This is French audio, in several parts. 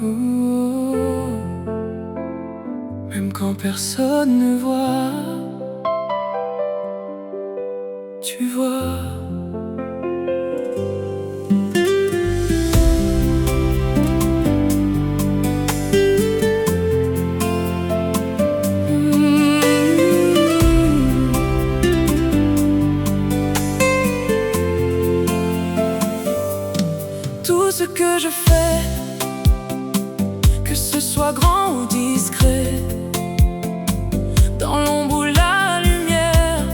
Oh, même quand personne ne voit, tu vois. Tout ce que je fais, que ce soit grand ou discret, dans l'ombre ou la lumière,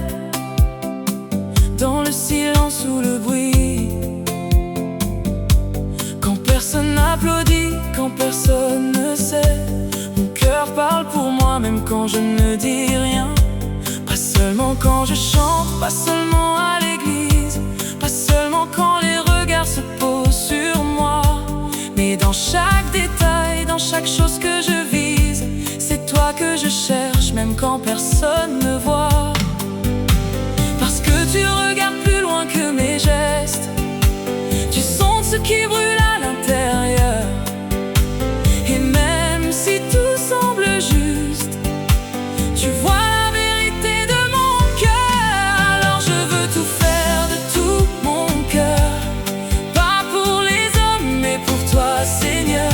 dans le silence ou le bruit, quand personne n'applaudit, quand personne ne sait, mon cœur parle pour moi même quand je ne dis rien. Pas seulement quand je chante, pas seulement à l'église, pas seulement quand les regards se posent sur moi, mais dans chaque détail, dans chaque chose que je vise, c'est toi que je cherche, même quand personne ne voit. Parce que tu regardes plus loin que mes gestes, tu sens ce qui brûle à l'intérieur. Et même si tout semble juste, tu vois la vérité de mon cœur. Alors je veux tout faire de tout mon cœur, pas pour les hommes mais pour toi, Seigneur.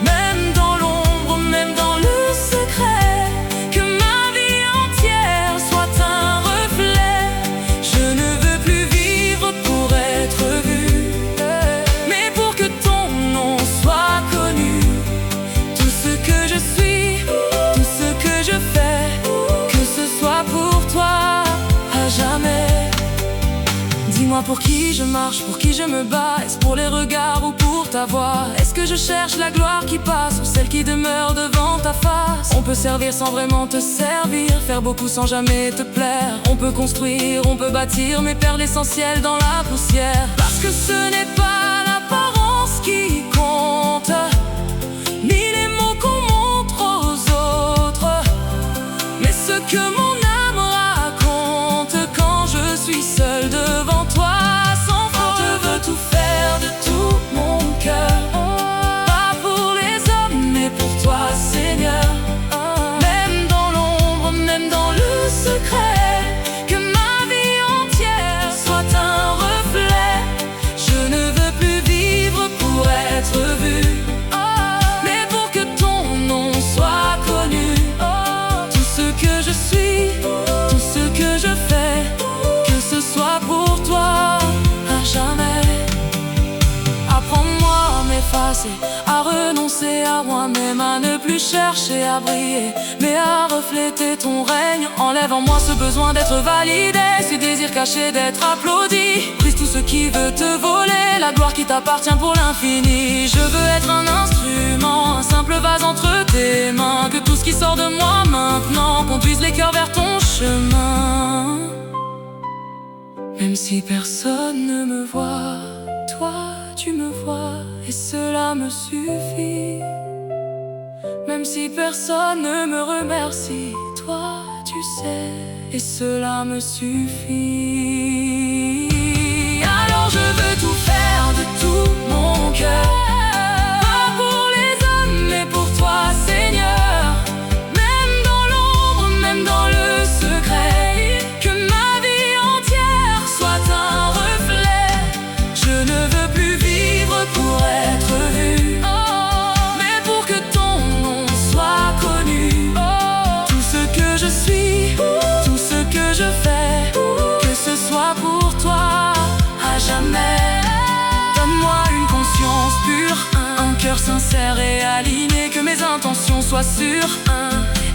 Même dans l'ombre, même dans le secret, que ma vie entière soit un reflet. Je ne veux plus vivre pour être vu, mais pour que ton nom soit connu. Tout ce que je suis, tout ce que je fais, que ce soit pour toi à jamais. Dis-moi pour qui je marche, pour qui je me bats. Est-ce pour les regards ou pour ta voix? Est-ce que je cherche la gloire qui passe ou celle qui demeure devant ta face? On peut servir sans vraiment te servir, faire beaucoup sans jamais te plaire. On peut construire, on peut bâtir, mais perdre l'essentiel dans la poussière. Parce que ce n'est pas l'apparence qui compte, ni les mots qu'on montre aux autres, mais ce que mon âme raconte quand je suis seul devant toi sans faute. Je veux tout faire de tout mon cœur, pas pour les hommes mais pour toi, Seigneur. Même dans l'ombre, même dans le secret, que ma vie entière soit un reflet. Je ne veux plus vivre pour être vu, mais pour que ton nom soit connu. Tout ce que je suis, tout ce que je fais, que ce soit pour toi à jamais. Apprends-moi à m'effacer, à renoncer à moi-même, à ne plus chercher à briller, mais à refléter ton règne. Enlève en moi ce besoin d'être validé, ce désir caché d'être applaudi. Brise tout ce qui veut te voler la gloire qui t'appartient pour l'infini. Je veux être un instrument, un simple vase entre tes mains. Que tout ce qui sort de moi maintenant conduise les cœurs vers ton chemin. Même si personne ne me voit, toi tu me vois et cela me suffit. Même si personne ne me remercie, toi tu sais et cela me suffit. Alors je veux tout faire de tout mon cœur, pas pour les hommes mais pour toi, Seigneur. Même dans l'ombre, même dans le secret, que ma vie entière soit un reflet. Je ne veux plus vivre pour être vu, mais pour que ton nom soit connu. Tout ce que je suis, tout ce que je fais, que ce soit pour toi à jamais. Donne-moi une conscience pure, un cœur sincère et aligné, que mes intentions soient sûres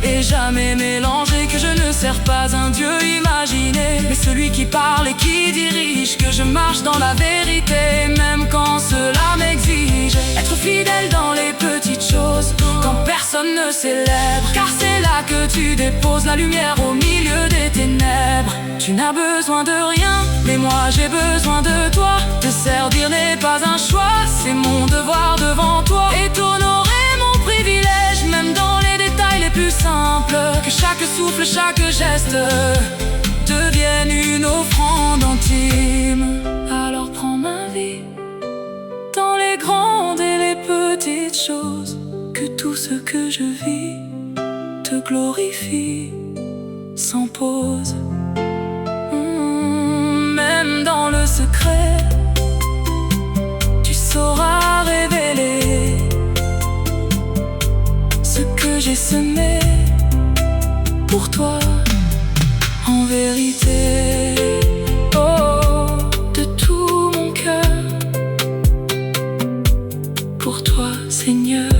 et jamais mélangées, que je ne sers pas un Dieu imaginé, mais celui qui parle et qui dirige, que je marche dans la vérité, même quand cela m'exige. Être fidèle dans les petites choses, quand personne ne célèbre, car c'est là que tu déposes la lumière au milieu des ténèbres. Tu n'as besoin de rien, mais moi j'ai besoin de toi. Te servir n'est pas un choix, c'est mon devoir devant toi. Et t'honorer mon privilège, même dans les détails les plus simples. Que chaque souffle, chaque geste devienne une offrande intime. Alors prends ma vie, dans les grandes et les petites petites choses, que tout ce que je vis te glorifie sans pause. Même dans le secret, tu sauras révéler ce que j'ai semé pour toi. En vérité, oh, de tout mon cœur, pour toi, Seigneur.